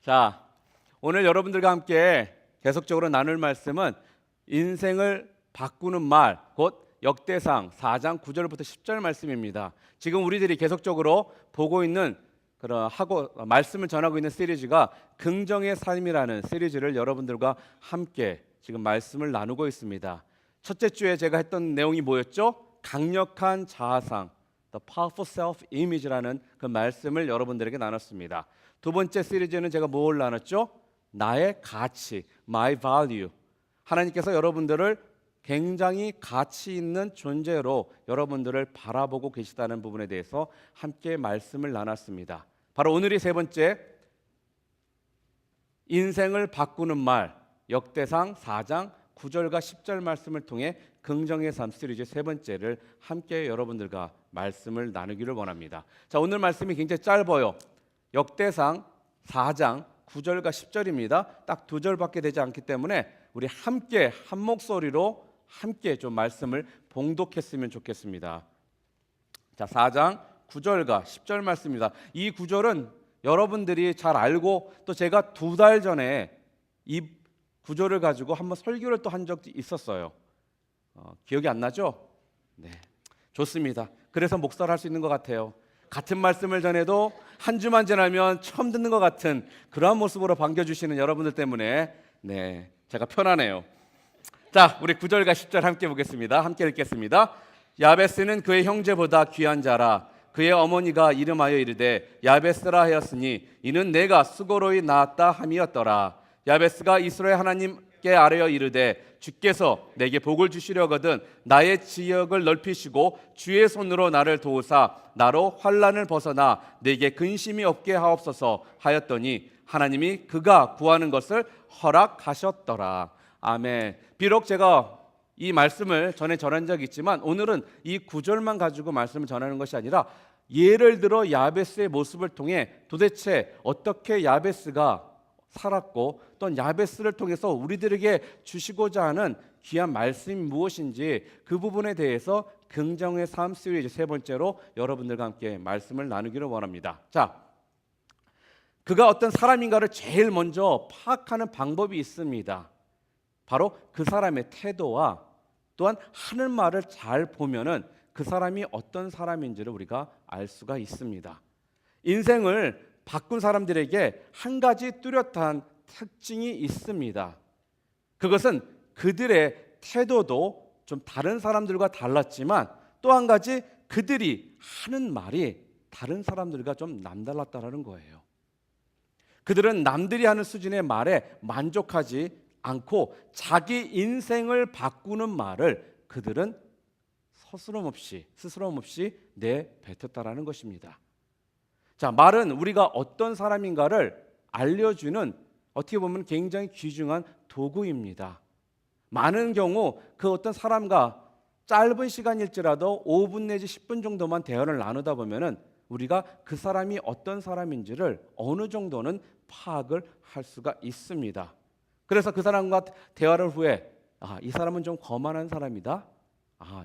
자, 오늘 여러분들과 함께 계속적으로 나눌 말씀은 인생을 바꾸는 말, 곧 역대상 4장 9절부터 10절 말씀입니다. 지금 우리들이 계속적으로 보고 있는 그런 말씀을 전하고 있는 시리즈가 긍정의 삶이라는 시리즈를 여러분들과 함께 지금 말씀을 나누고 있습니다. 첫째 주에 제가 했던 내용이 뭐였죠? 강력한 자아상, The Powerful Self-Image라는 그 말씀을 여러분들에게 나눴습니다. 두 번째 시리즈는 제가 뭘 나눴죠? 나의 가치, My Value. 하나님께서 여러분들을 굉장히 가치 있는 존재로 여러분들을 바라보고 계시다는 부분에 대해서 함께 말씀을 나눴습니다. 바로 오늘이 세 번째, 인생을 바꾸는 말, 역대상 4장 9절과 10절 말씀을 통해 긍정의 삶 시리즈 세 번째를 함께 여러분들과 말씀을 나누기를 원합니다. 자, 오늘 말씀이 굉장히 짧아요. 역대상 4장 9절과 10절입니다. 딱 두 절밖에 되지 않기 때문에 우리 함께 한 목소리로 함께 좀 말씀을 봉독했으면 좋겠습니다. 자, 4장 9절과 10절 말씀입니다. 이 구절은 여러분들이 잘 알고 또 제가 2달 전에 이 구절을 가지고 한번 설교를 또 한 적이 있었어요. 기억이 안 나죠? 네, 좋습니다. 그래서 목사를 할 수 있는 것 같아요. 같은 말씀을 전해도 한 주만 지나면 처음 듣는 것 같은 그러한 모습으로 반겨주시는 여러분들 때문에 네, 제가 편하네요. 자, 우리 9절과 10절 함께 보겠습니다. 함께 읽겠습니다. 야베스는 그의 형제보다 귀한 자라. 그의 어머니가 이름하여 이르되 야베스라 하였으니 이는 내가 수고로이 낳았다 함이었더라. 야베스가 이스라엘 하나님께 아뢰어 이르되 주께서 내게 복을 주시려거든 나의 지역을 넓히시고 주의 손으로 나를 도우사 나로 환난을 벗어나 내게 근심이 없게 하옵소서 하였더니 하나님이 그가 구하는 것을 허락하셨더라. 아멘. 비록 제가 이 말씀을 전에 전한 적이 있지만 오늘은 이 구절만 가지고 말씀을 전하는 것이 아니라 예를 들어 야베스의 모습을 통해 도대체 어떻게 야베스가 살았고 또 야베스를 통해서 우리들에게 주시고자 하는 귀한 말씀이 무엇인지 그 부분에 대해서 긍정의 삶 시리즈 세 번째로 여러분들과 함께 말씀을 나누기를 원합니다. 자, 그가 어떤 사람인가를 제일 먼저 파악하는 방법이 있습니다. 바로 그 사람의 태도와 또한 하는 말을 잘 보면은 그 사람이 어떤 사람인지를 우리가 알 수가 있습니다. 인생을 바꾼 사람들에게 한 가지 뚜렷한 특징이 있습니다. 그것은 그들의 태도도 좀 다른 사람들과 달랐지만 또 한 가지 그들이 하는 말이 다른 사람들과 좀 남달랐다는 거예요. 그들은 남들이 하는 수준의 말에 만족하지 않고 자기 인생을 바꾸는 말을 그들은 스스럼 없이 내뱉었다라는 것입니다. 자, 말은 우리가 어떤 사람인가를 알려주는 어떻게 보면 굉장히 귀중한 도구입니다. 많은 경우 그 어떤 사람과 짧은 시간일지라도 5분 내지 10분 정도만 대화를 나누다 보면은 우리가 그 사람이 어떤 사람인지를 어느 정도는 파악을 할 수가 있습니다. 그래서 그 사람과 대화를 후에 이 사람은 좀 거만한 사람이다.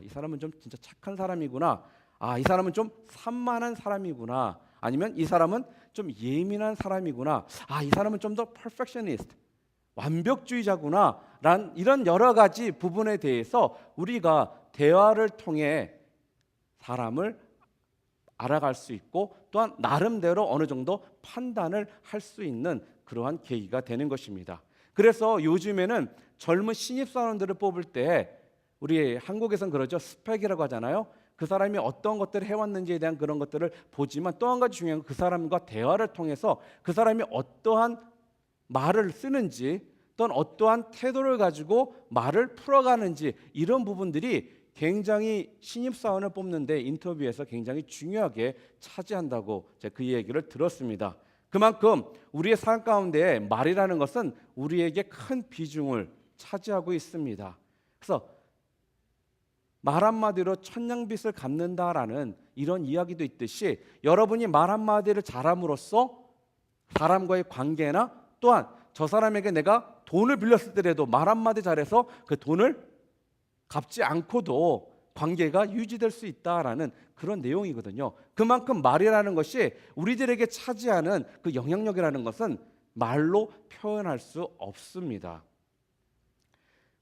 이 사람은 좀 진짜 착한 사람이구나. 이 사람은 좀 산만한 사람이구나. 아니면 이 사람은 좀 예민한 사람이구나. 이 사람은 좀 더 perfectionist, 완벽주의자구나. 란 이런 여러 가지 부분에 대해서 우리가 대화를 통해 사람을 알아갈 수 있고 또한 나름대로 어느 정도 판단을 할 수 있는 그러한 계기가 되는 것입니다. 그래서 요즘에는 젊은 신입사원들을 뽑을 때 우리 한국에서는 그러죠. 스펙이라고 하잖아요. 그 사람이 어떤 것들을 해왔는지에 대한 그런 것들을 보지만 또 한 가지 중요한 건 그 사람과 대화를 통해서 그 사람이 어떠한 말을 쓰는지 또는 어떠한 태도를 가지고 말을 풀어가는지 이런 부분들이 굉장히 신입사원을 뽑는데 인터뷰에서 굉장히 중요하게 차지한다고 제가 그 얘기를 들었습니다. 그만큼 우리의 삶 가운데 말이라는 것은 우리에게 큰 비중을 차지하고 있습니다. 그래서 말 한마디로 천냥빚을 갚는다라는 이런 이야기도 있듯이 여러분이 말 한마디를 잘함으로써 사람과의 관계나 또한 저 사람에게 내가 돈을 빌렸을 때라도 말 한마디 잘해서 그 돈을 갚지 않고도 관계가 유지될 수 있다라는 그런 내용이거든요. 그만큼 말이라는 것이 우리들에게 차지하는 그 영향력이라는 것은 말로 표현할 수 없습니다.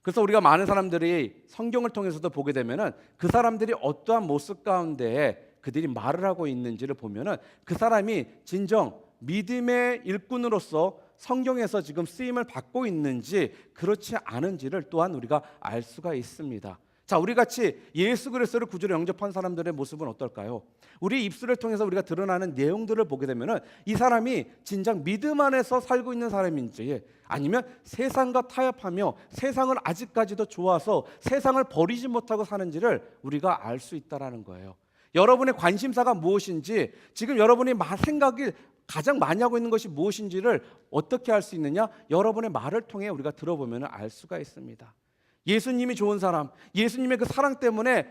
그래서 우리가 많은 사람들이 성경을 통해서도 보게 되면은 그 사람들이 어떠한 모습 가운데 그들이 말을 하고 있는지를 보면은 그 사람이 진정 믿음의 일꾼으로서 성경에서 지금 쓰임을 받고 있는지 그렇지 않은지를 또한 우리가 알 수가 있습니다. 자, 우리 같이 예수 그리스도를 구주로 영접한 사람들의 모습은 어떨까요? 우리 입술을 통해서 우리가 드러나는 내용들을 보게 되면은 이 사람이 진정 믿음 안에서 살고 있는 사람인지 아니면 세상과 타협하며 세상을 아직까지도 좋아서 세상을 버리지 못하고 사는지를 우리가 알 수 있다라는 거예요. 여러분의 관심사가 무엇인지, 지금 여러분이 생각이 가장 많이 하고 있는 것이 무엇인지를 어떻게 알 수 있느냐? 여러분의 말을 통해 우리가 들어보면 알 수가 있습니다. 예수님이 좋은 사람, 예수님의 그 사랑 때문에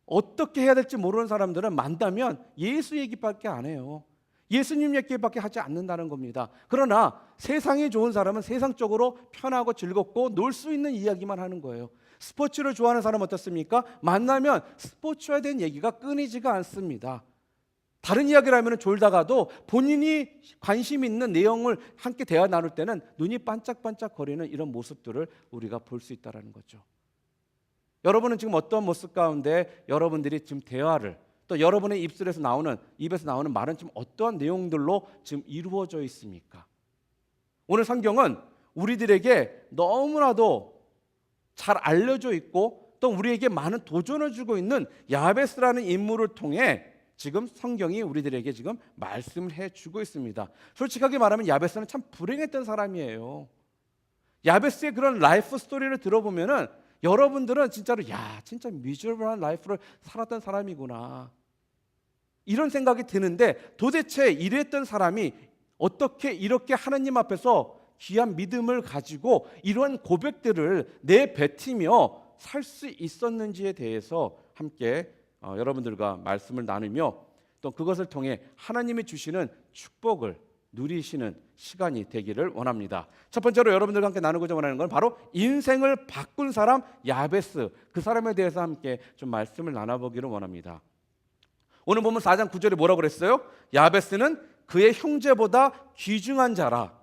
어떻게 해야 될지 모르는 사람들은 만나면 예수 얘기밖에 안 해요. 예수님 얘기밖에 하지 않는다는 겁니다. 그러나 세상이 좋은 사람은 세상적으로 편하고 즐겁고 놀 수 있는 이야기만 하는 거예요. 스포츠를 좋아하는 사람 어떻습니까? 만나면 스포츠에 대한 얘기가 끊이지가 않습니다. 다른 이야기를 하면 졸다가도 본인이 관심 있는 내용을 함께 대화 나눌 때는 눈이 반짝반짝 거리는 이런 모습들을 우리가 볼 수 있다는 거죠. 여러분은 지금 어떤 모습 가운데 여러분들이 지금 대화를, 또 여러분의 입에서 나오는 말은 지금 어떠한 내용들로 지금 이루어져 있습니까? 오늘 성경은 우리들에게 너무나도 잘 알려져 있고 또 우리에게 많은 도전을 주고 있는 야베스라는 인물을 통해 지금 성경이 우리들에게 지금 말씀을 해주고 있습니다. 솔직하게 말하면 야베스는 참 불행했던 사람이에요. 야베스의 그런 라이프 스토리를 들어보면은 여러분들은 진짜로 진짜 미저러블한 라이프를 살았던 사람이구나 이런 생각이 드는데, 도대체 이랬던 사람이 어떻게 이렇게 하나님 앞에서 귀한 믿음을 가지고 이러한 고백들을 내뱉으며 살 수 있었는지에 대해서 함께 여러분들과 말씀을 나누며 또 그것을 통해 하나님이 주시는 축복을 누리시는 시간이 되기를 원합니다. 첫 번째로 여러분들과 함께 나누고자 원하는 건 바로 인생을 바꾼 사람 야베스, 그 사람에 대해서 함께 좀 말씀을 나눠보기를 원합니다. 오늘 보면 4장 9절에 뭐라고 그랬어요? 야베스는 그의 형제보다 귀중한 자라.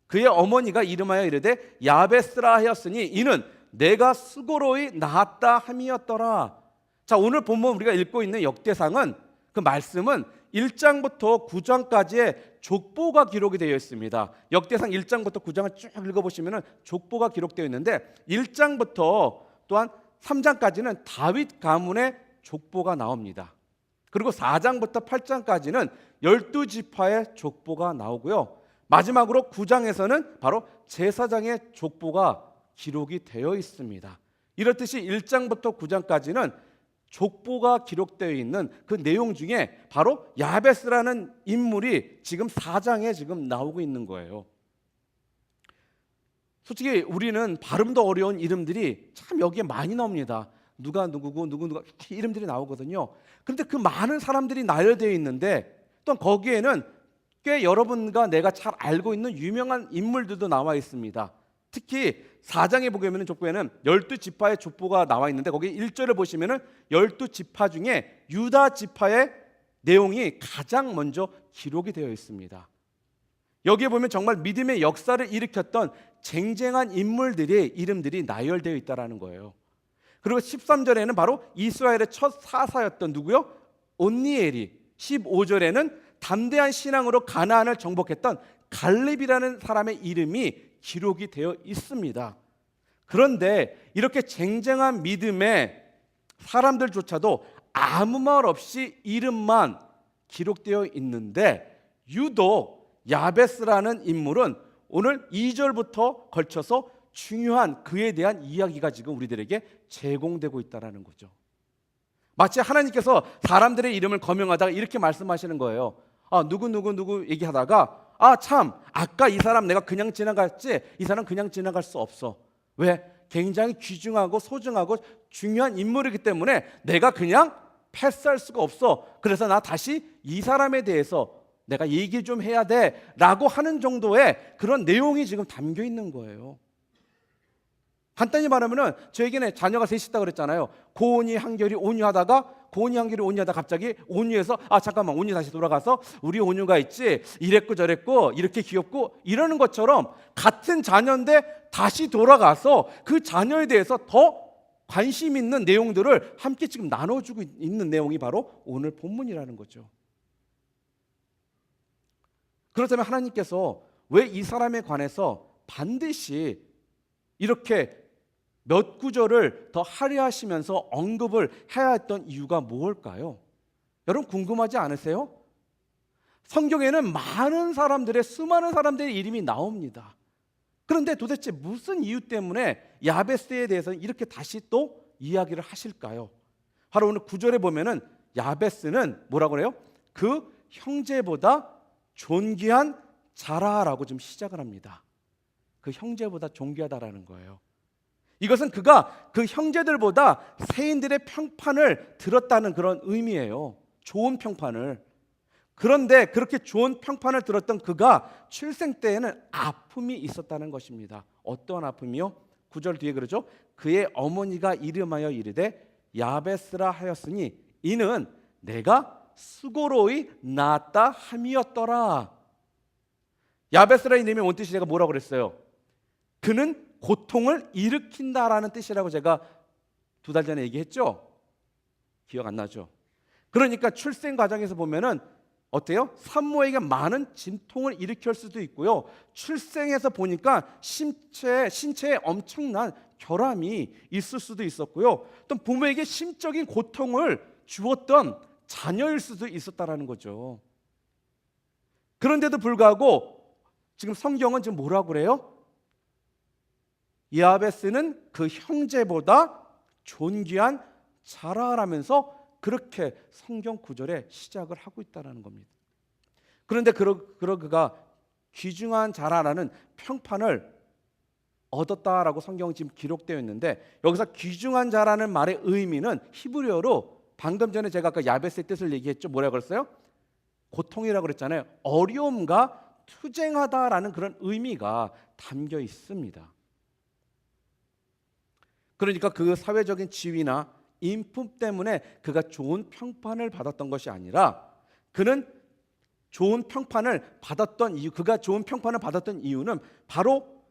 그의 어머니가 이름하여 이르되 야베스라 하였으니 이는 내가 수고로이 낳았다 함이었더라. 자, 오늘 본문 우리가 읽고 있는 역대상은, 그 말씀은 1장부터 9장까지의 족보가 기록이 되어 있습니다. 역대상 1장부터 9장을 쭉 읽어보시면 족보가 기록되어 있는데 1장부터 또한 3장까지는 다윗 가문의 족보가 나옵니다. 그리고 4장부터 8장까지는 12지파의 족보가 나오고요. 마지막으로 9장에서는 바로 제사장의 족보가 기록이 되어 있습니다. 이렇듯이 1장부터 9장까지는 족보가 기록되어 있는 그 내용 중에 바로 야베스라는 인물이 지금 4장에 지금 나오고 있는 거예요. 솔직히 우리는 발음도 어려운 이름들이 참 여기에 많이 나옵니다. 누가 누구고 누가 이름들이 나오거든요. 그런데 그 많은 사람들이 나열되어 있는데 또 거기에는 꽤 여러분과 내가 잘 알고 있는 유명한 인물들도 나와 있습니다. 특히 4장에 보게 되면 족보에는 12지파의 족보가 나와 있는데 거기 1절을 보시면은 12지파 중에 유다 지파의 내용이 가장 먼저 기록이 되어 있습니다. 여기에 보면 정말 믿음의 역사를 일으켰던 쟁쟁한 인물들의 이름들이 나열되어 있다라는 거예요. 그리고 13절에는 바로 이스라엘의 첫 사사였던 누구요? 온니엘이, 15절에는 담대한 신앙으로 가나안을 정복했던 갈렙이라는 사람의 이름이 기록이 되어 있습니다. 그런데 이렇게 쟁쟁한 믿음의 사람들조차도 아무 말 없이 이름만 기록되어 있는데 유독 야베스라는 인물은 오늘 2절부터 걸쳐서 중요한 그에 대한 이야기가 지금 우리들에게 제공되고 있다는 거죠. 마치 하나님께서 사람들의 이름을 거명하다가 이렇게 말씀하시는 거예요. 누구 얘기하다가 참 아까 이 사람 내가 그냥 지나갔지, 이 사람 그냥 지나갈 수 없어. 왜? 굉장히 귀중하고 소중하고 중요한 인물이기 때문에 내가 그냥 패스할 수가 없어. 그래서 나 다시 이 사람에 대해서 내가 얘기 좀 해야 돼 라고 하는 정도의 그런 내용이 지금 담겨 있는 거예요. 간단히 말하면은 저에게는 자녀가 셋이 있다고 그랬잖아요. 고온이 한결이 온유하다가 갑자기 온유해서 잠깐만, 온유 다시 돌아가서 우리 온유가 있지, 이랬고 저랬고 이렇게 귀엽고 이러는 것처럼 같은 자녀인데 다시 돌아가서 그 자녀에 대해서 더 관심 있는 내용들을 함께 지금 나눠주고 있는 내용이 바로 오늘 본문이라는 거죠. 그렇다면 하나님께서 왜 이 사람에 관해서 반드시 이렇게 몇 구절을 더 할애하시면서 언급을 해야 했던 이유가 무엇일까요? 여러분 궁금하지 않으세요? 성경에는 수많은 사람들의 이름이 나옵니다. 그런데 도대체 무슨 이유 때문에 야베스에 대해서 이렇게 다시 또 이야기를 하실까요? 바로 오늘 9절에 보면은 야베스는 뭐라고 그래요? 그 형제보다 존귀한 자라라고 좀 시작을 합니다. 그 형제보다 존귀하다라는 거예요. 이것은 그가 그 형제들보다 세인들의 평판을 들었다는 그런 의미예요. 좋은 평판을. 그런데 그렇게 좋은 평판을 들었던 그가 출생 때에는 아픔이 있었다는 것입니다. 어떠한 아픔이요? 9절 뒤에 그러죠. 그의 어머니가 이름하여 이르되 야베스라 하였으니 이는 내가 수고로이 낳았다 함이었더라. 야베스라는 이름의 원뜻이 제가 뭐라고 그랬어요? 그는 고통을 일으킨다라는 뜻이라고 제가 2달 전에 얘기했죠? 기억 안 나죠? 그러니까 출생 과정에서 보면은 어때요? 산모에게 많은 진통을 일으킬 수도 있고요. 출생해서 보니까 신체에 엄청난 결함이 있을 수도 있었고요. 또 부모에게 심적인 고통을 주었던 자녀일 수도 있었다라는 거죠. 그런데도 불구하고 지금 성경은 지금 뭐라고 그래요? 야베스는 그 형제보다 존귀한 자라라면서 그렇게 성경 구절에 시작을 하고 있다는 겁니다. 그런데 그가 귀중한 자라라는 평판을 얻었다라고 성경은 지금 기록되어 있는데, 여기서 귀중한 자라는 말의 의미는 히브리어로 방금 전에 제가 아까 야베스의 뜻을 얘기했죠. 뭐라고 그랬어요? 고통이라고 그랬잖아요. 어려움과 투쟁하다라는 그런 의미가 담겨 있습니다. 그러니까 그 사회적인 지위나 인품 때문에 그가 좋은 평판을 받았던 것이 아니라, 그는 좋은 평판을 받았던 이유, 그가 좋은 평판을 받았던 이유는 바로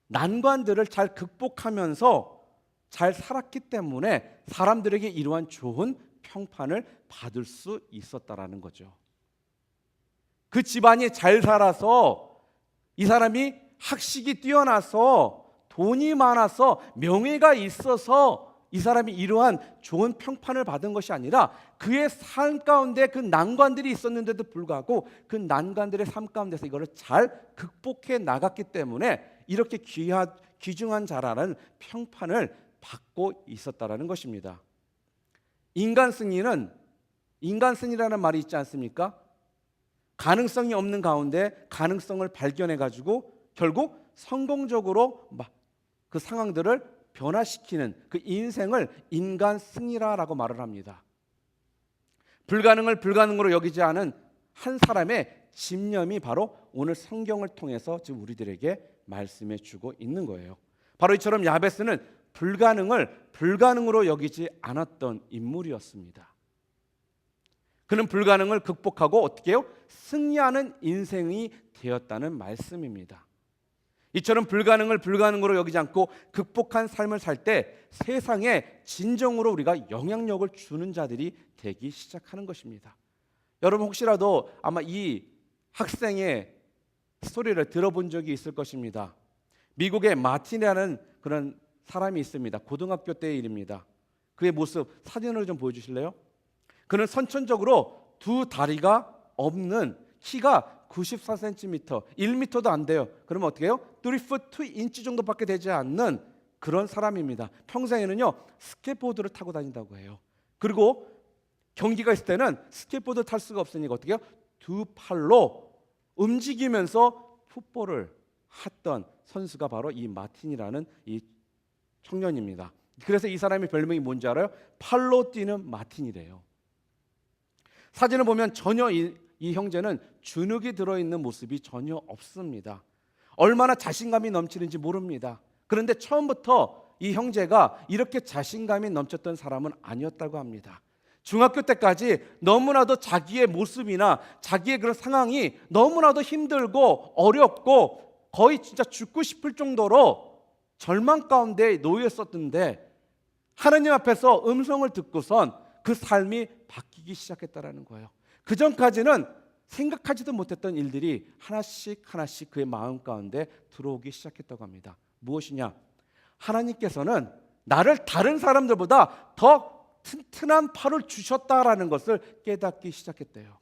난관들을 잘 극복하면서 잘 살았기 때문에 사람들에게 이러한 좋은 평판을 받을 수 있었다라는 거죠. 그 집안이 잘 살아서, 이 사람이 학식이 뛰어나서 돈이 많아서 명예가 있어서 이 사람이 이러한 좋은 평판을 받은 것이 아니라, 그의 삶 가운데 그 난관들이 있었는데도 불구하고 그 난관들의 삶 가운데서 이거를 잘 극복해 나갔기 때문에 이렇게 귀중한 자라는 평판을 받고 있었다라는 것입니다. 인간승리라는 말이 있지 않습니까? 가능성이 없는 가운데 가능성을 발견해 가지고 결국 성공적으로 그 상황들을 변화시키는 그 인생을 인간 승리라고 말을 합니다. 불가능을 불가능으로 여기지 않은 한 사람의 집념이 바로 오늘 성경을 통해서 지금 우리들에게 말씀해 주고 있는 거예요. 바로 이처럼 야베스는 불가능을 불가능으로 여기지 않았던 인물이었습니다. 그는 불가능을 극복하고 어떻게 해요? 승리하는 인생이 되었다는 말씀입니다. 이처럼 불가능을 불가능으로 여기지 않고 극복한 삶을 살 때 세상에 진정으로 우리가 영향력을 주는 자들이 되기 시작하는 것입니다. 여러분 혹시라도 아마 이 학생의 스토리를 들어본 적이 있을 것입니다. 미국의 마틴이라는 그런 사람이 있습니다. 고등학교 때의 일입니다. 그의 모습 사진으로 좀 보여주실래요? 그는 선천적으로 두 다리가 없는, 키가 94cm, 1m도 안 돼요. 그러면 어떻게 해요? 3foot 2inch 정도밖에 되지 않는 그런 사람입니다. 평생에는요 스케이트보드를 타고 다닌다고 해요. 그리고 경기가 있을 때는 스케이트보드 탈 수가 없으니까 어떻게 해요? 두 팔로 움직이면서 풋볼을 했던 선수가 바로 이 마틴이라는 이 청년입니다. 그래서 이 사람의 별명이 뭔지 알아요? 팔로 뛰는 마틴이래요. 사진을 보면 전혀 이 형제는 주눅이 들어있는 모습이 전혀 없습니다. 얼마나 자신감이 넘치는지 모릅니다. 그런데 처음부터 이 형제가 이렇게 자신감이 넘쳤던 사람은 아니었다고 합니다. 중학교 때까지 너무나도 자기의 모습이나 자기의 그런 상황이 너무나도 힘들고 어렵고 거의 진짜 죽고 싶을 정도로 절망 가운데 놓여 있었는데 하나님 앞에서 음성을 듣고선 그 삶이 바뀌기 시작했다라는 거예요. 그 전까지는 생각하지도 못했던 일들이 하나씩 하나씩 그의 마음 가운데 들어오기 시작했다고 합니다. 무엇이냐? 하나님께서는 나를 다른 사람들보다 더 튼튼한 팔을 주셨다라는 것을 깨닫기 시작했대요.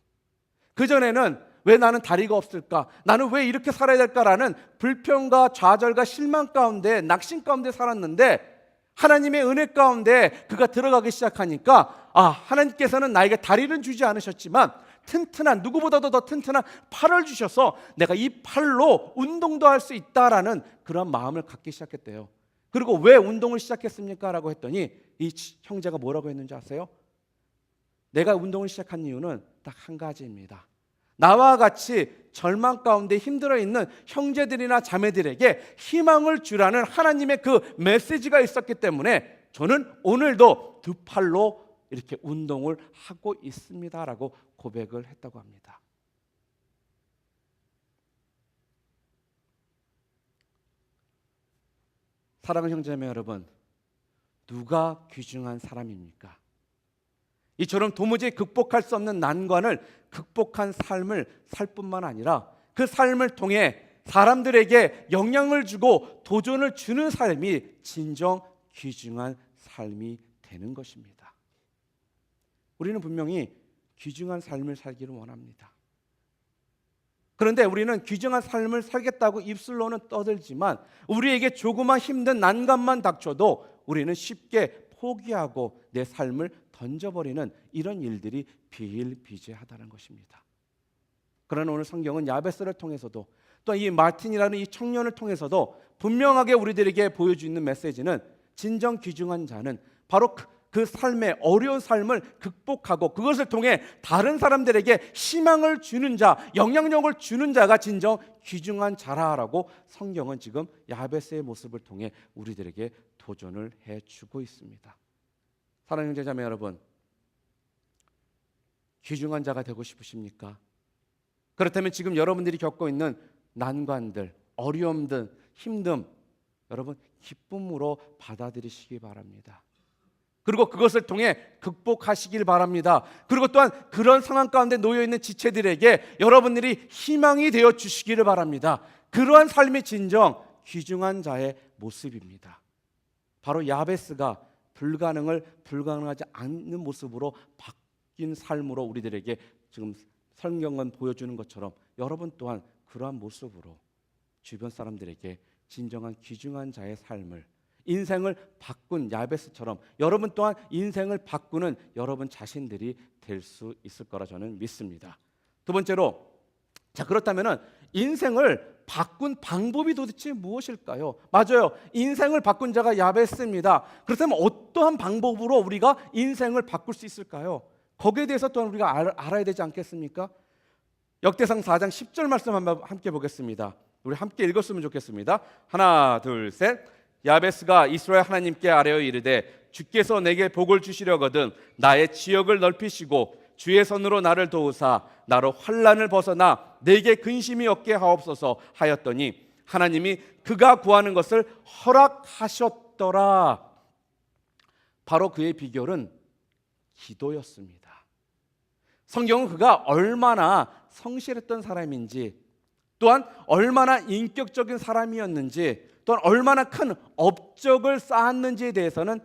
그전에는 왜 나는 다리가 없을까? 나는 왜 이렇게 살아야 될까라는 불평과 좌절과 실망 가운데 낙심 가운데 살았는데 하나님의 은혜 가운데 그가 들어가기 시작하니까 하나님께서는 나에게 다리는 주지 않으셨지만 튼튼한, 누구보다도 더 튼튼한 팔을 주셔서 내가 이 팔로 운동도 할 수 있다라는 그런 마음을 갖기 시작했대요. 그리고 왜 운동을 시작했습니까? 라고 했더니 이 형제가 뭐라고 했는지 아세요? 내가 운동을 시작한 이유는 딱 한 가지입니다. 나와 같이 절망 가운데 힘들어 있는 형제들이나 자매들에게 희망을 주라는 하나님의 그 메시지가 있었기 때문에 저는 오늘도 두 팔로 이렇게 운동을 하고 있습니다라고 고백을 했다고 합니다. 사랑하는 형제자매 여러분, 누가 귀중한 사람입니까? 이처럼 도무지 극복할 수 없는 난관을 극복한 삶을 살 뿐만 아니라 그 삶을 통해 사람들에게 영향을 주고 도전을 주는 삶이 진정 귀중한 삶이 되는 것입니다. 우리는 분명히 귀중한 삶을 살기를 원합니다. 그런데 우리는 귀중한 삶을 살겠다고 입술로는 떠들지만 우리에게 조그만 힘든 난관만 닥쳐도 우리는 쉽게 포기하고 내 삶을 던져버리는 이런 일들이 비일비재하다는 것입니다. 그러나 오늘 성경은 야베스를 통해서도 또 이 마틴이라는 이 청년을 통해서도 분명하게 우리들에게 보여주는 메시지는 진정 귀중한 자는 바로 그 삶의 어려운 삶을 극복하고 그것을 통해 다른 사람들에게 희망을 주는 자, 영향력을 주는 자가 진정 귀중한 자라라고 성경은 지금 야베스의 모습을 통해 우리들에게 도전을 해주고 있습니다. 사랑하는 형제자매 여러분, 귀중한 자가 되고 싶으십니까? 그렇다면 지금 여러분들이 겪고 있는 난관들, 어려움들, 힘듦 여러분 기쁨으로 받아들이시기 바랍니다. 그리고 그것을 통해 극복하시길 바랍니다. 그리고 또한 그런 상황 가운데 놓여있는 지체들에게 여러분들이 희망이 되어 주시기를 바랍니다. 그러한 삶이 진정 귀중한 자의 모습입니다. 바로 야베스가 불가능을 불가능하지 않는 모습으로 바뀐 삶으로 우리들에게 지금 성경은 보여주는 것처럼 여러분 또한 그러한 모습으로 주변 사람들에게 진정한 귀중한 자의 삶을, 인생을 바꾼 야베스처럼 여러분 또한 인생을 바꾸는 여러분 자신들이 될 수 있을 거라 저는 믿습니다. 두 번째로, 그렇다면 인생을 바꾼 방법이 도대체 무엇일까요? 맞아요. 인생을 바꾼 자가 야베스입니다. 그렇다면 어떠한 방법으로 우리가 인생을 바꿀 수 있을까요? 거기에 대해서 또한 우리가 알아야 되지 않겠습니까? 역대상 4장 10절 말씀 한번 함께 보겠습니다. 우리 함께 읽었으면 좋겠습니다. 하나, 둘, 셋. 야베스가 이스라엘 하나님께 아뢰어 이르되 주께서 내게 복을 주시려거든 나의 지역을 넓히시고 주의 손으로 나를 도우사 나로 환난을 벗어나 내게 근심이 없게 하옵소서 하였더니 하나님이 그가 구하는 것을 허락하셨더라. 바로 그의 비결은 기도였습니다. 성경은 그가 얼마나 성실했던 사람인지, 또한 얼마나 인격적인 사람이었는지, 또한 얼마나 큰 업적을 쌓았는지에 대해서는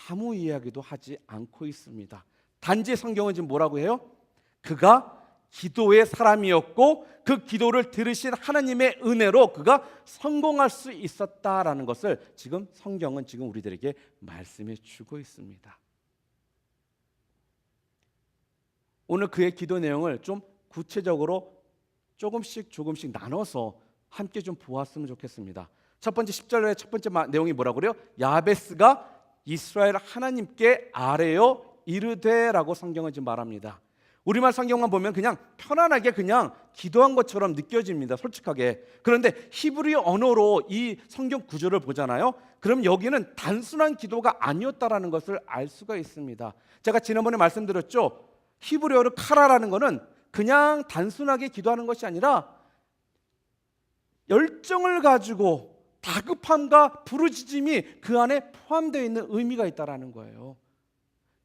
아무 이야기도 하지 않고 있습니다. 단지 성경은 지금 뭐라고 해요? 그가 기도의 사람이었고 그 기도를 들으신 하나님의 은혜로 그가 성공할 수 있었다라는 것을 지금 성경은 지금 우리들에게 말씀해 주고 있습니다. 오늘 그의 기도 내용을 좀 구체적으로 조금씩 나눠서 함께 좀 보았으면 좋겠습니다. 첫 번째 10절의 첫 번째 내용이 뭐라고 그래요? 야베스가 이스라엘 하나님께 아뢰어 이르되라고 성경은 지금 말합니다. 우리말 성경만 보면 그냥 편안하게 그냥 기도한 것처럼 느껴집니다. 솔직하게. 그런데 히브리 언어로 이 성경 구절을 보잖아요. 그럼 여기는 단순한 기도가 아니었다라는 것을 알 수가 있습니다. 제가 지난번에 말씀드렸죠. 히브리어로 카라라는 것은 그냥 단순하게 기도하는 것이 아니라 열정을 가지고 다급함과 부르짖음이 그 안에 포함되어 있는 의미가 있다라는 거예요.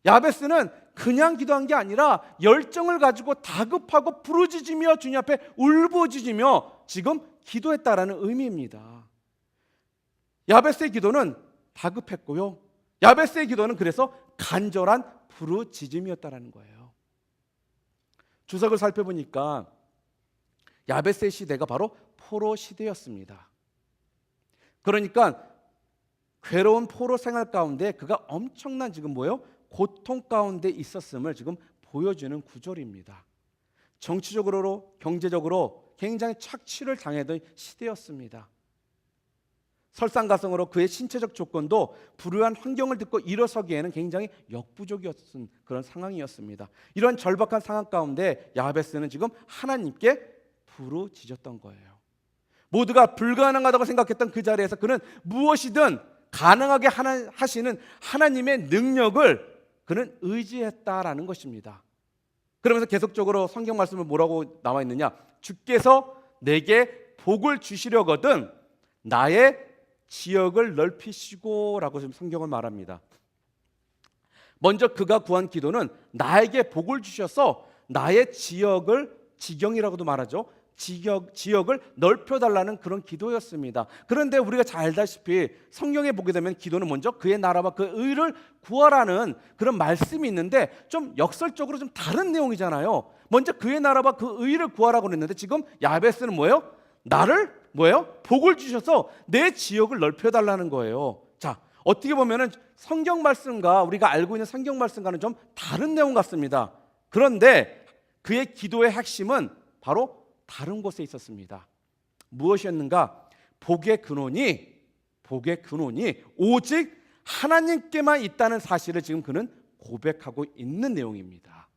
야베스는 그냥 기도한 게 아니라 열정을 가지고 다급하고 부르짖으며 주님 앞에 울부짖으며 지금 기도했다라는 의미입니다. 야베스의 기도는 다급했고요. 야베스의 기도는 그래서 간절한 부르짖음이었다라는 거예요. 주석을 살펴보니까 야베스의 시대가 바로 포로 시대였습니다. 그러니까 괴로운 포로 생활 가운데 그가 엄청난 지금 뭐예요? 고통 가운데 있었음을 지금 보여주는 구절입니다. 정치적으로 경제적으로 굉장히 착취를 당하던 시대였습니다. 설상가성으로 그의 신체적 조건도 불우한 환경을 듣고 일어서기에는 굉장히 역부족이었던 그런 상황이었습니다. 이런 절박한 상황 가운데 야베스는 지금 하나님께 부르짖었던 거예요. 모두가 불가능하다고 생각했던 그 자리에서 그는 무엇이든 가능하게 하시는 하나님의 능력을 그는 의지했다라는 것입니다. 그러면서 계속적으로 성경 말씀을 뭐라고 나와 있느냐? 주께서 내게 복을 주시려거든 나의 지역을 넓히시고라고 지금 성경은 말합니다. 먼저 그가 구한 기도는 나에게 복을 주셔서 나의 지경이라고도 말하죠. 지역을 넓혀달라는 그런 기도였습니다. 그런데 우리가 잘 알다시피 성경에 보게 되면 기도는 먼저 그의 나라와 그 의를 구하라는 그런 말씀이 있는데 좀 역설적으로 좀 다른 내용이잖아요. 먼저 그의 나라와 그 의를 구하라고 그랬는데 지금 야베스는 뭐예요? 나를 뭐예요? 복을 주셔서 내 지역을 넓혀달라는 거예요. 자, 어떻게 보면은 성경 말씀과 우리가 알고 있는 성경 말씀과는 좀 다른 내용 같습니다. 그런데 그의 기도의 핵심은 바로 다른 곳에 있었습니다. 무엇이었는가? 복의 근원이 오직 하나님께만 있다는 사실을 지금 그는 고백하고 있는 내용입니다.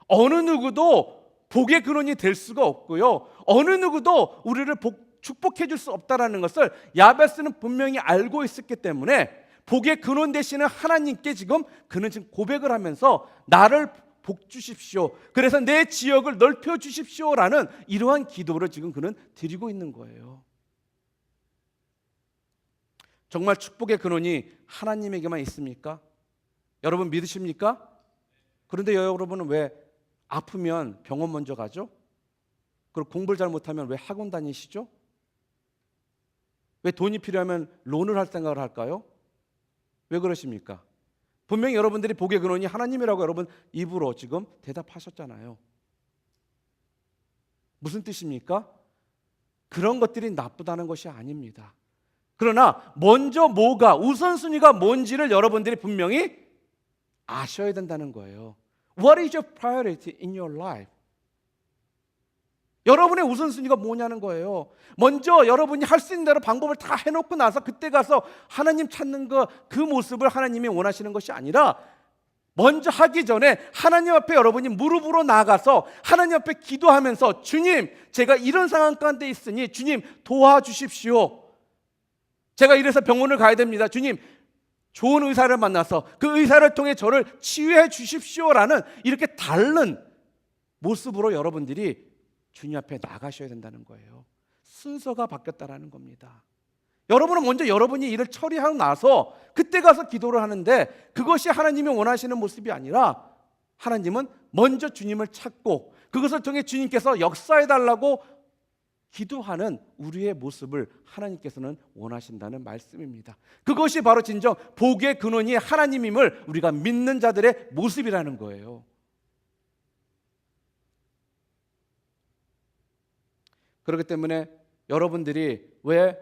어느 누구도 복의 근원이 될 수가 없고요. 어느 누구도 우리를 축복해 줄 수 없다라는 것을 야베스는 분명히 알고 있었기 때문에 복의 근원 되시는 하나님께 지금 그는 지금 고백을 하면서 나를 복 주십시오. 그래서 내 지역을 넓혀 주십시오라는 이러한 기도를 지금 그는 드리고 있는 거예요. 정말 축복의 근원이 하나님에게만 있습니까? 여러분 믿으십니까? 그런데 여러분은 왜 아프면 병원 먼저 가죠? 그리고 공부를 잘 못하면 왜 학원 다니시죠? 왜 돈이 필요하면 론을 할 생각을 할까요? 왜 그러십니까? 분명히 여러분들이 복의 근원이 하나님이라고 여러분 입으로 지금 대답하셨잖아요. 무슨 뜻입니까? 그런 것들이 나쁘다는 것이 아닙니다. 그러나 먼저 뭐가 우선순위가 뭔지를 여러분들이 분명히 아셔야 된다는 거예요. What is your priority in your life? 여러분의 우선순위가 뭐냐는 거예요. 먼저 여러분이 할 수 있는 대로 방법을 다 해놓고 나서 그때 가서 하나님 찾는 그 모습을 하나님이 원하시는 것이 아니라 먼저 하기 전에 하나님 앞에 여러분이 무릎으로 나가서 하나님 앞에 기도하면서 주님, 제가 이런 상황 가운데 있으니 주님 도와주십시오. 제가 이래서 병원을 가야 됩니다. 주님, 좋은 의사를 만나서 그 의사를 통해 저를 치유해 주십시오라는 이렇게 다른 모습으로 여러분들이 주님 앞에 나가셔야 된다는 거예요. 순서가 바뀌었다라는 겁니다. 여러분은 먼저 여러분이 일을 처리하고 나서 그때 가서 기도를 하는데 그것이 하나님이 원하시는 모습이 아니라 하나님은 먼저 주님을 찾고 그것을 통해 주님께서 역사해달라고 기도하는 우리의 모습을 하나님께서는 원하신다는 말씀입니다. 그것이 바로 진정 복의 근원이 하나님임을 우리가 믿는 자들의 모습이라는 거예요. 그렇기 때문에 여러분들이 왜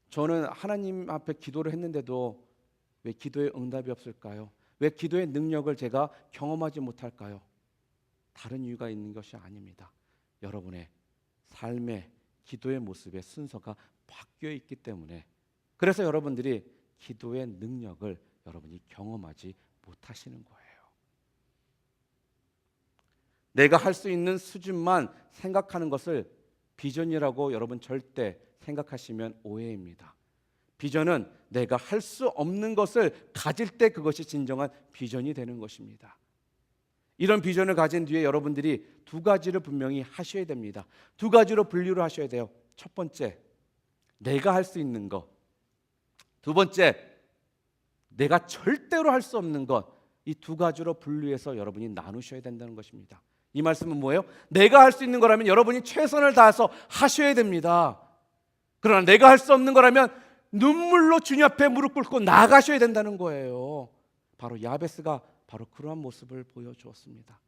저는 하나님 앞에 기도를 했는데도 왜 기도에 응답이 없을까요? 왜 기도의 능력을 제가 경험하지 못할까요? 다른 이유가 있는 것이 아닙니다. 여러분의 삶의 기도의 모습의 순서가 바뀌어 있기 때문에 그래서 여러분들이 기도의 능력을 여러분이 경험하지 못하시는 거예요. 내가 할 수 있는 수준만 생각하는 것을 비전이라고 여러분 절대 생각하시면 오해입니다. 비전은 내가 할 수 없는 것을 가질 때 그것이 진정한 비전이 되는 것입니다. 이런 비전을 가진 뒤에 여러분들이 두 가지를 분명히 하셔야 됩니다. 두 가지로 분류를 하셔야 돼요. 첫 번째, 내가 할 수 있는 것. 두 번째, 내가 절대로 할 수 없는 것. 이 두 가지로 분류해서 여러분이 나누셔야 된다는 것입니다. 이 말씀은 뭐예요? 내가 할 수 있는 거라면 여러분이 최선을 다해서 하셔야 됩니다. 그러나 내가 할 수 없는 거라면 눈물로 주님 앞에 무릎 꿇고 나가셔야 된다는 거예요. 바로 야베스가 바로 그러한 모습을 보여주었습니다.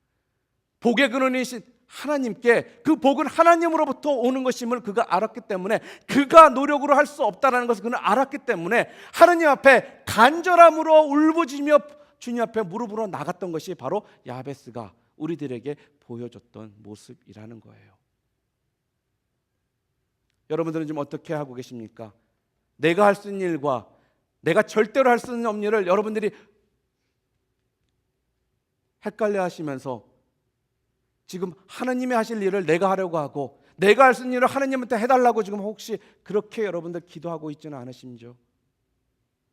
복의 근원이신 하나님께 그 복은 하나님으로부터 오는 것임을 그가 알았기 때문에, 그가 노력으로 할 수 없다는 것을 그는 알았기 때문에 하나님 앞에 간절함으로 울부짖으며 주님 앞에 무릎으로 나갔던 것이 바로 야베스가 우리들에게 보여줬던 모습이라는 거예요. 여러분들은 지금 어떻게 하고 계십니까? 내가 할 수 있는 일과 내가 절대로 할 수 없는 일을 여러분들이 헷갈려 하시면서 지금 하나님이 하실 일을 내가 하려고 하고 내가 할 수 있는 일을 하나님한테 해달라고 지금 혹시 그렇게 여러분들 기도하고 있지는 않으신지요?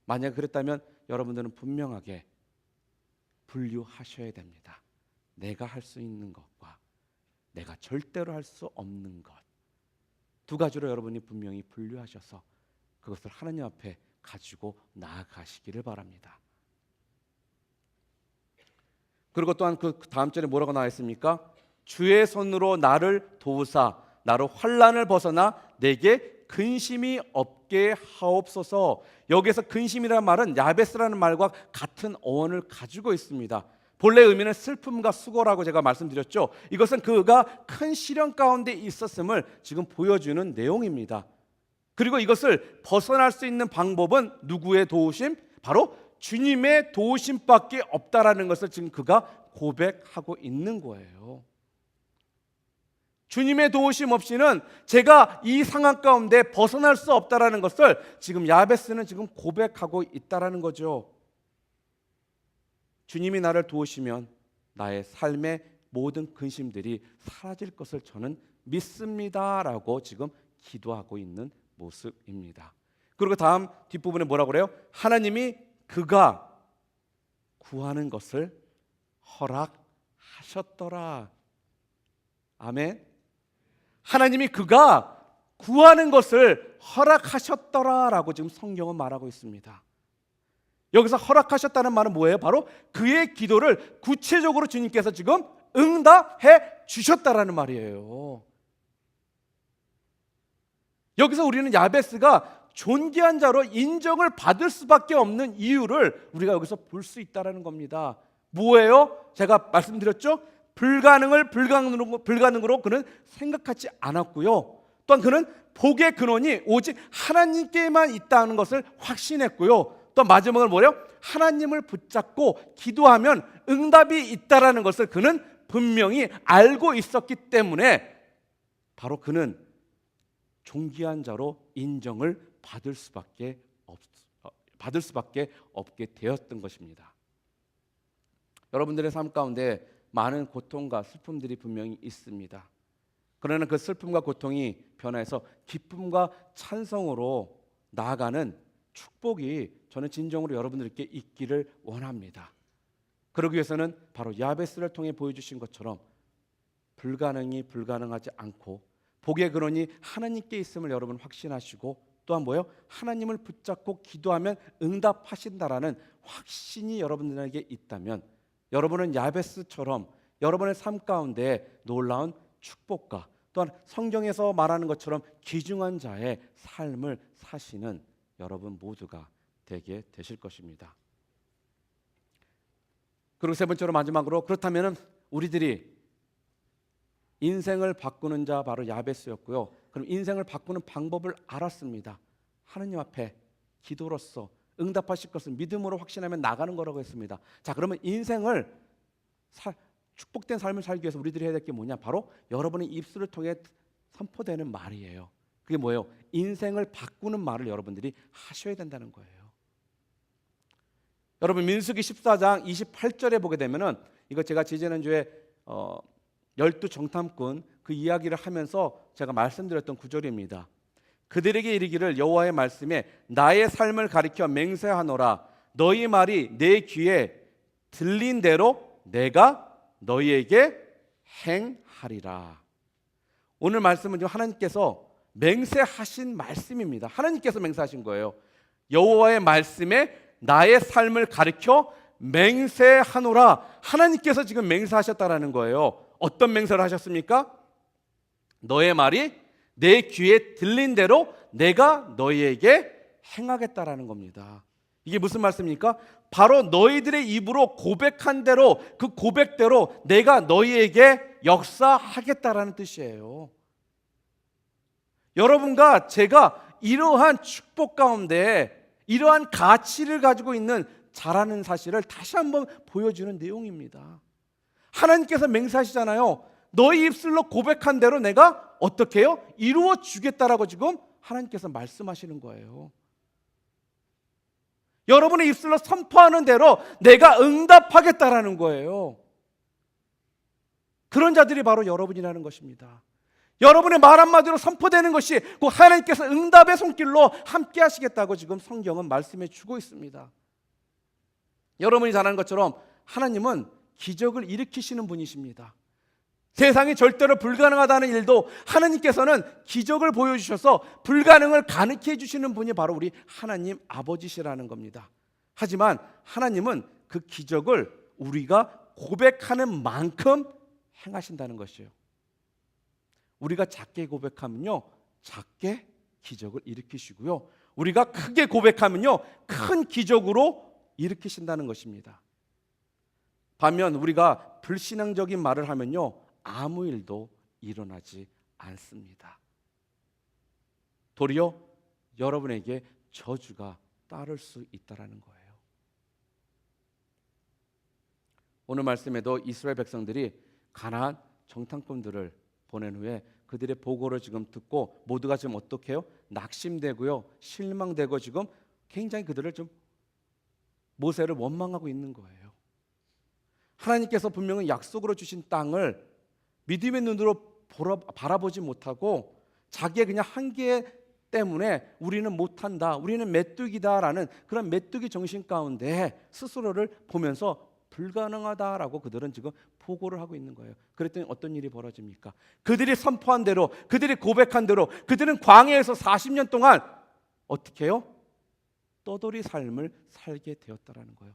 만약 그랬다면 여러분들은 분명하게 분류하셔야 됩니다. 내가 할 수 있는 것과 내가 절대로 할 수 없는 것, 두 가지로 여러분이 분명히 분류하셔서 그것을 하나님 앞에 가지고 나아가시기를 바랍니다. 그리고 또한 그 다음 절에 뭐라고 나와 있습니까? 주의 손으로 나를 도우사 나로 환난을 벗어나 내게 근심이 없게 하옵소서. 여기서 근심이라는 말은 야베스라는 말과 같은 어원을 가지고 있습니다. 본래 의미는 슬픔과 수고라고 제가 말씀드렸죠. 이것은 그가 큰 시련 가운데 있었음을 지금 보여주는 내용입니다. 그리고 이것을 벗어날 수 있는 방법은 누구의 도우심? 바로 주님의 도우심밖에 없다라는 것을 지금 그가 고백하고 있는 거예요. 주님의 도우심 없이는 제가 이 상황 가운데 벗어날 수 없다라는 것을 지금 야베스는 지금 고백하고 있다라는 거죠. 주님이 나를 도우시면 나의 삶의 모든 근심들이 사라질 것을 저는 믿습니다라고 지금 기도하고 있는 모습입니다. 그리고 다음 뒷부분에 뭐라고 그래요? 하나님이 그가 구하는 것을 허락하셨더라. 아멘. 하나님이 그가 구하는 것을 허락하셨더라라고 지금 성경은 말하고 있습니다. 여기서 허락하셨다는 말은 뭐예요? 바로 그의 기도를 구체적으로 주님께서 지금 응답해 주셨다라는 말이에요. 여기서 우리는 야베스가 존귀한 자로 인정을 받을 수밖에 없는 이유를 우리가 여기서 볼 수 있다는 겁니다. 뭐예요? 제가 말씀드렸죠? 불가능을 불가능으로 그는 생각하지 않았고요. 또한 그는 복의 근원이 오직 하나님께만 있다는 것을 확신했고요. 또 마지막으로 뭐래요? 하나님을 붙잡고 기도하면 응답이 있다라는 것을 그는 분명히 알고 있었기 때문에 바로 그는 존귀한 자로 인정을 받을 수밖에 없게 되었던 것입니다. 여러분들의 삶 가운데 많은 고통과 슬픔들이 분명히 있습니다. 그러나 그 슬픔과 고통이 변화해서 기쁨과 찬성으로 나아가는 축복이 저는 진정으로 여러분들께 있기를 원합니다. 그러기 위해서는 바로 야베스를 통해 보여주신 것처럼 불가능이 불가능하지 않고 복의 근원이 하나님께 있음을 여러분 확신하시고, 또한 뭐예요? 하나님을 붙잡고 기도하면 응답하신다라는 확신이 여러분들에게 있다면 여러분은 야베스처럼 여러분의 삶 가운데 놀라운 축복과 또한 성경에서 말하는 것처럼 귀중한 자의 삶을 사시는 여러분 모두가 되게 되실 것입니다. 그리고 세 번째로 마지막으로, 그렇다면 우리들이 인생을 바꾸는 자 바로 야베스였고요. 그럼 인생을 바꾸는 방법을 알았습니다. 하느님 앞에 기도로서 응답하실 것을 믿음으로 확신하면 나가는 거라고 했습니다. 자, 그러면 인생을 축복된 삶을 살기 위해서 우리들이 해야 될 게 뭐냐? 바로 여러분의 입술을 통해 선포되는 말이에요. 그게 뭐예요? 인생을 바꾸는 말을 여러분들이 하셔야 된다는 거예요. 여러분 민수기 14장 28절에 보게 되면은, 이거 제가 지지난주에 열두 정탐꾼 그 이야기를 하면서 제가 말씀드렸던 구절입니다. 그들에게 이르기를 여호와의 말씀에 나의 삶을 가리켜 맹세하노라. 너희 말이 내 귀에 들린 대로 내가 너희에게 행하리라. 오늘 말씀은 하나님께서 맹세하신 말씀입니다. 하나님께서 맹세하신 거예요. 여호와의 말씀에 나의 삶을 가리켜 맹세하노라. 하나님께서 지금 맹세하셨다라는 거예요. 어떤 맹세를 하셨습니까? 너의 말이 내 귀에 들린 대로 내가 너희에게 행하겠다라는 겁니다. 이게 무슨 말씀입니까? 바로 너희들의 입으로 고백한 대로, 그 고백대로 내가 너희에게 역사하겠다라는 뜻이에요. 여러분과 제가 이러한 축복 가운데 이러한 가치를 가지고 있는 자라는 사실을 다시 한번 보여주는 내용입니다. 하나님께서 맹세하시잖아요. 너희 입술로 고백한 대로 내가 어떻게 해요? 이루어 주겠다라고 지금 하나님께서 말씀하시는 거예요. 여러분의 입술로 선포하는 대로 내가 응답하겠다라는 거예요. 그런 자들이 바로 여러분이라는 것입니다. 여러분의 말 한마디로 선포되는 것이 그 하나님께서 응답의 손길로 함께 하시겠다고 지금 성경은 말씀해 주고 있습니다. 여러분이 잘 아는 것처럼 하나님은 기적을 일으키시는 분이십니다. 세상이 절대로 불가능하다는 일도 하나님께서는 기적을 보여주셔서 불가능을 가능케 해주시는 분이 바로 우리 하나님 아버지시라는 겁니다. 하지만 하나님은 그 기적을 우리가 고백하는 만큼 행하신다는 것이에요. 우리가 작게 고백하면요, 작게 기적을 일으키시고요, 우리가 크게 고백하면요, 큰 기적으로 일으키신다는 것입니다. 반면 우리가 불신앙적인 말을 하면요, 아무 일도 일어나지 않습니다. 도리어 여러분에게 저주가 따를 수 있다라는 거예요. 오늘 말씀에도 이스라엘 백성들이 가나안 정탐꾼들을 보낸 후에 그들의 보고를 지금 듣고 모두가 지금 어떻게 해요? 낙심되고요, 실망되고 지금 굉장히 그들을 좀 모세를 원망하고 있는 거예요. 하나님께서 분명히 약속으로 주신 땅을 믿음의 눈으로 바라보지 못하고 자기의 그냥 한계 때문에 우리는 못한다, 우리는 메뚜기다라는 그런 메뚜기 정신 가운데 스스로를 보면서 불가능하다라고 그들은 지금 보고를 하고 있는 거예요. 그랬더니 어떤 일이 벌어집니까? 그들이 선포한 대로, 그들이 고백한 대로 그들은 광야에서 40년 동안 어떻게 해요? 떠돌이 삶을 살게 되었다라는 거예요.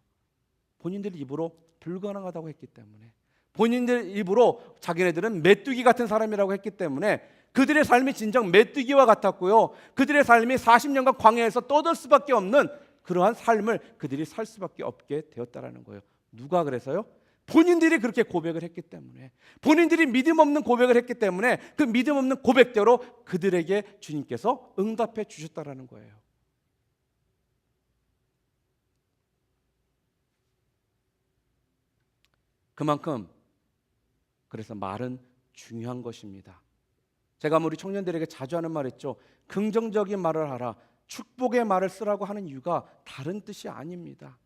본인들 입으로 불가능하다고 했기 때문에, 본인들 입으로 자기네들은 메뚜기 같은 사람이라고 했기 때문에 그들의 삶이 진정 메뚜기와 같았고요, 그들의 삶이 40년간 광야에서 떠돌 수밖에 없는 그러한 삶을 그들이 살 수밖에 없게 되었다라는 거예요. 누가 그래서요? 본인들이 그렇게 고백을 했기 때문에, 본인들이 믿음 없는 고백을 했기 때문에 그 믿음 없는 고백대로 그들에게 주님께서 응답해 주셨다라는 거예요. 그만큼 그래서 말은 중요한 것입니다. 제가 우리 청년들에게 자주 하는 말 있죠. 긍정적인 말을 하라, 축복의 말을 쓰라고 하는 이유가 다른 뜻이 아닙니다.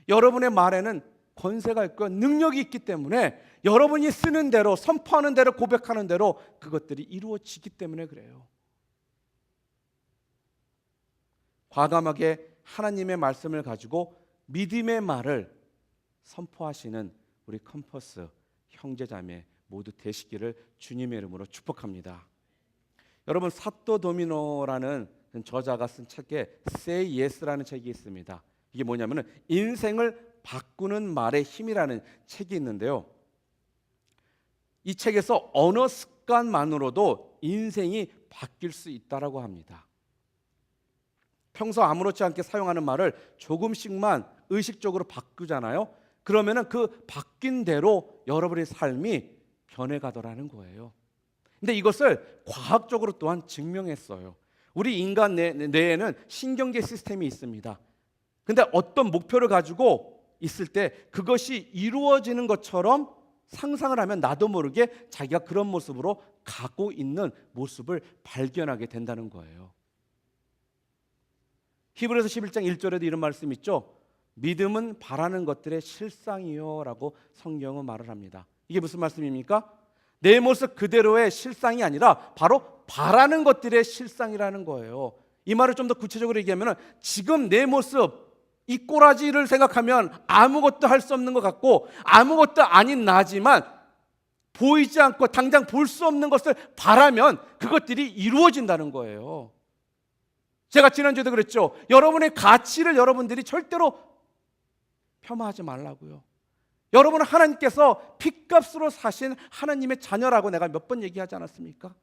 여러분의 말에는 권세가 있고 능력이 있기 때문에 여러분이 쓰는 대로, 선포하는 대로, 고백하는 대로 그것들이 이루어지기 때문에 그래요. 과감하게 하나님의 말씀을 가지고 믿음의 말을 선포하시는 우리 컴퍼스 형제자매 모두 되시기를 주님의 이름으로 축복합니다. 여러분, 사또 도미노라는 저자가 쓴 책에 Say Yes라는 책이 있습니다. 이게 뭐냐면은 인생을 바꾸는 말의 힘이라는 책이 있는데요, 이 책에서 언어 습관만으로도 인생이 바뀔 수 있다라고 합니다. 평소 아무렇지 않게 사용하는 말을 조금씩만 의식적으로 바꾸잖아요. 그러면은 그 바뀐 대로 여러분의 삶이 변해가더라는 거예요. 근데 이것을 과학적으로 또한 증명했어요. 우리 인간 뇌에는 신경계 시스템이 있습니다. 근데 어떤 목표를 가지고 있을 때 그것이 이루어지는 것처럼 상상을 하면 나도 모르게 자기가 그런 모습으로 가고 있는 모습을 발견하게 된다는 거예요. 히브리서 11장 1절에도 이런 말씀이 있죠. 믿음은 바라는 것들의 실상이요 라고 성경은 말을 합니다. 이게 무슨 말씀입니까? 내 모습 그대로의 실상이 아니라 바로 바라는 것들의 실상이라는 거예요. 이 말을 좀 더 구체적으로 얘기하면 지금 내 모습, 이 꼬라지를 생각하면 아무것도 할 수 없는 것 같고 아무것도 아닌 나지만 보이지 않고 당장 볼 수 없는 것을 바라면 그것들이 이루어진다는 거예요. 제가 지난주에도 그랬죠. 여러분의 가치를 여러분들이 절대로 폄하하지 말라고요. 여러분은 하나님께서 핏값으로 사신 하나님의 자녀라고 내가 몇 번 얘기하지 않았습니까?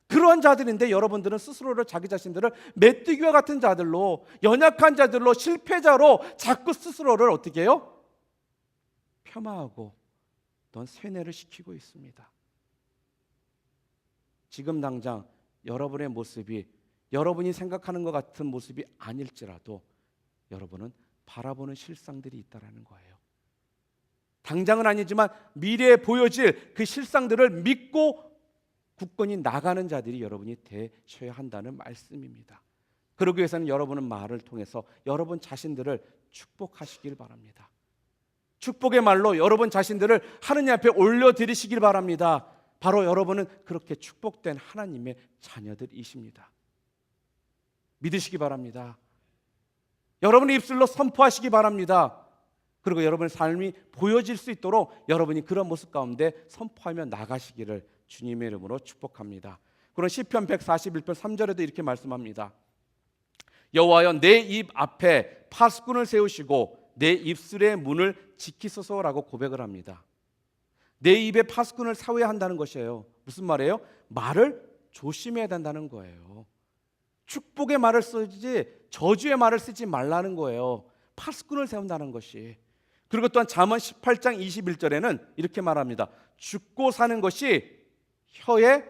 그런 자들인데 여러분들은 스스로를 자기 자신들을 메뚜기와 같은 자들로, 연약한 자들로, 실패자로 자꾸 스스로를 어떻게 해요? 폄하하고 또한 세뇌를 시키고 있습니다. 지금 당장 여러분의 모습이 여러분이 생각하는 것 같은 모습이 아닐지라도 여러분은 바라보는 실상들이 있다는 거예요. 당장은 아니지만 미래에 보여질 그 실상들을 믿고 굳건히 나가는 자들이 여러분이 되셔야 한다는 말씀입니다. 그러기 위해서는 여러분은 말을 통해서 여러분 자신들을 축복하시길 바랍니다. 축복의 말로 여러분 자신들을 하느님 앞에 올려드리시길 바랍니다. 바로 여러분은 그렇게 축복된 하나님의 자녀들이십니다. 믿으시기 바랍니다. 여러분의 입술로 선포하시기 바랍니다. 그리고 여러분의 삶이 보여질 수 있도록 여러분이 그런 모습 가운데 선포하며 나가시기를 주님의 이름으로 축복합니다. 그런 시편 141편 3절에도 이렇게 말씀합니다. 여호와여 내 입 앞에 파수꾼을 세우시고 내 입술의 문을 지키소서라고 고백을 합니다. 내 입에 파수꾼을 세워야 한다는 것이에요. 무슨 말이에요? 말을 조심해야 된다는 거예요. 축복의 말을 쓰지 저주의 말을 쓰지 말라는 거예요. 파수꾼을 세운다는 것이. 그리고 또한 잠언 18장 21절에는 이렇게 말합니다. 죽고 사는 것이 혀의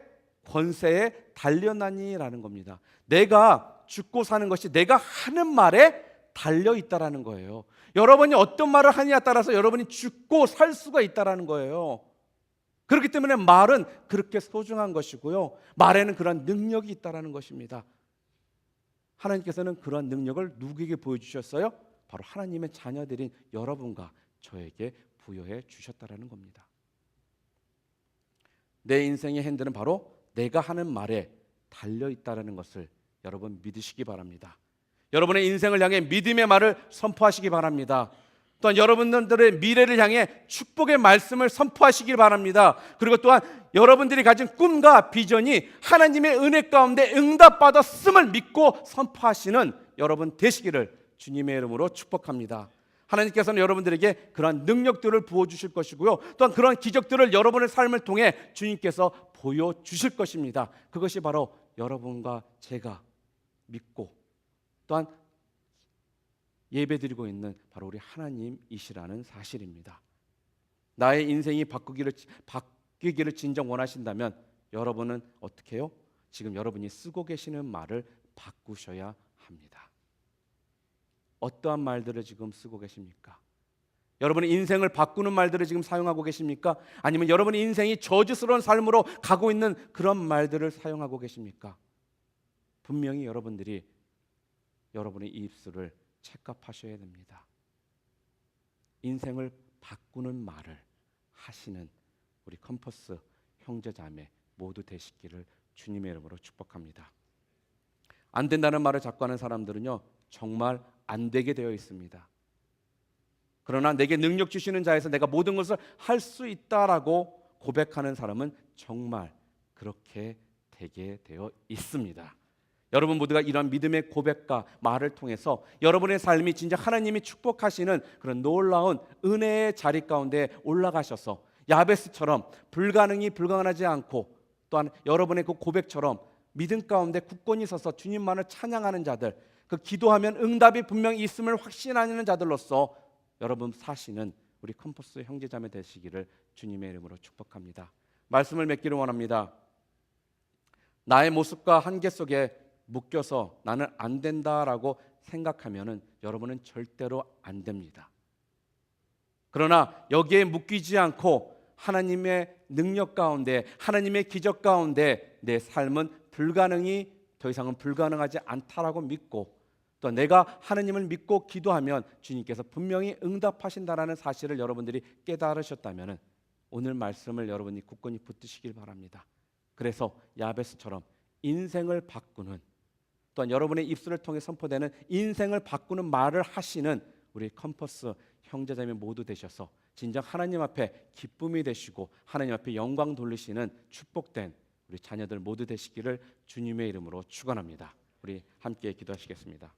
권세에 달려나니라는 겁니다. 내가 죽고 사는 것이 내가 하는 말에 달려 있다라는 거예요. 여러분이 어떤 말을 하느냐에 따라서 여러분이 죽고 살 수가 있다라는 거예요. 그렇기 때문에 말은 그렇게 소중한 것이고요. 말에는 그런 능력이 있다라는 것입니다. 하나님께서는 그런 능력을 누구에게 보여주셨어요? 바로 하나님의 자녀들인 여러분과 저에게 부여해 주셨다라는 겁니다. 내 인생의 핸들은 바로 내가 하는 말에 달려 있다라는 것을 여러분 믿으시기 바랍니다. 여러분의 인생을 향해 믿음의 말을 선포하시기 바랍니다. 또한 여러분들의 미래를 향해 축복의 말씀을 선포하시길 바랍니다. 그리고 또한 여러분들이 가진 꿈과 비전이 하나님의 은혜 가운데 응답받았음을 믿고 선포하시는 여러분 되시기를 주님의 이름으로 축복합니다. 하나님께서는 여러분들에게 그러한 능력들을 부어주실 것이고요. 또한 그러한 기적들을 여러분의 삶을 통해 주님께서 보여주실 것입니다. 그것이 바로 여러분과 제가 믿고 또한 예배드리고 있는 바로 우리 하나님이시라는 사실입니다. 나의 인생이 바뀌기를 진정 원하신다면 여러분은 어떻게 해요? 지금 여러분이 쓰고 계시는 말을 바꾸셔야 합니다. 어떠한 말들을 지금 쓰고 계십니까? 여러분의 인생을 바꾸는 말들을 지금 사용하고 계십니까? 아니면 여러분의 인생이 저주스러운 삶으로 가고 있는 그런 말들을 사용하고 계십니까? 분명히 여러분들이 여러분의 입술을 책각하셔야 됩니다. 인생을 바꾸는 말을 하시는 우리 컴퍼스 형제자매 모두 되시기를 주님의 이름으로 축복합니다. 안 된다는 말을 자꾸 하는 사람들은요 정말 안 되게 되어 있습니다. 그러나 내게 능력 주시는 자에서 내가 모든 것을 할 수 있다라고 고백하는 사람은 정말 그렇게 되게 되어 있습니다. 여러분 모두가 이러한 믿음의 고백과 말을 통해서 여러분의 삶이 진짜 하나님이 축복하시는 그런 놀라운 은혜의 자리 가운데 올라가셔서 야베스처럼 불가능하지 않고 또한 여러분의 그 고백처럼 믿음 가운데 굳건히 서서 주님만을 찬양하는 자들, 그 기도하면 응답이 분명히 있음을 확신하는 자들로서 여러분 사시는 우리 컴퍼스 형제자매 되시기를 주님의 이름으로 축복합니다. 말씀을 맺기를 원합니다. 나의 모습과 한계 속에 묶여서 나는 안 된다라고 생각하면은 여러분은 절대로 안 됩니다. 그러나 여기에 묶이지 않고 하나님의 능력 가운데 하나님의 기적 가운데 내 삶은 더 이상은 불가능하지 않다라고 믿고 또 내가 하나님을 믿고 기도하면 주님께서 분명히 응답하신다라는 사실을 여러분들이 깨달으셨다면 오늘 말씀을 여러분이 굳건히 붙드시길 바랍니다. 그래서 야베스처럼 인생을 바꾸는, 또한 여러분의 입술을 통해 선포되는 인생을 바꾸는 말을 하시는 우리 컴퍼스 형제자매 모두 되셔서 진정 하나님 앞에 기쁨이 되시고 하나님 앞에 영광 돌리시는 축복된 우리 자녀들 모두 되시기를 주님의 이름으로 축원합니다. 우리 함께 기도하시겠습니다.